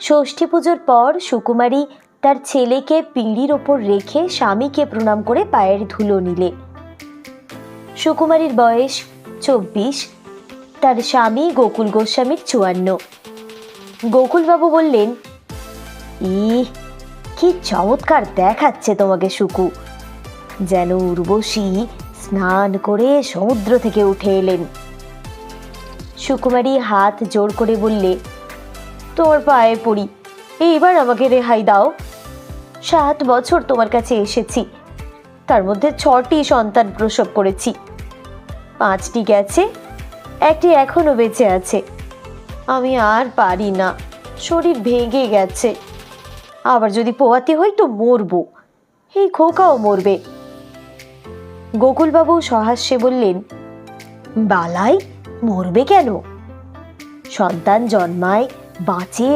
ষষ্ঠী পুজোর পর সুকুমারী তার ছেলেকে পিঁড়ির ওপর রেখে স্বামীকে প্রণাম করে পায়ের ধুলো নিলে। সুকুমারীর বয়স 24, তার স্বামী গোকুল গোস্বামীর 54। গোকুলবাবু বললেন, কি চমৎকার দেখাচ্ছে তোমাকে সুকু, যেন উর্বশী স্নান করে সমুদ্র থেকে উঠে এলেন। সুকুমারী হাত জোড় করে বললে, তোমার পায়ে পড়ি, এইবার আমাকে রেহাই দাও। 7 বছর তোমার কাছে এসেছি, তার মধ্যে 6টি সন্তান প্রসব করেছি। 5টি গেছে, 1টি এখনো বেঁচে আছে। আমি আর পারি না, শরীর ভেঙে গেছে। আবার যদি পোয়াতে হই তো মরবো, এই খোকাও মরবে। গোকুলবাবু সহাস্যে বললেন, বালাই, মরবে কেন? সন্তান জন্মায়, বাঁচে,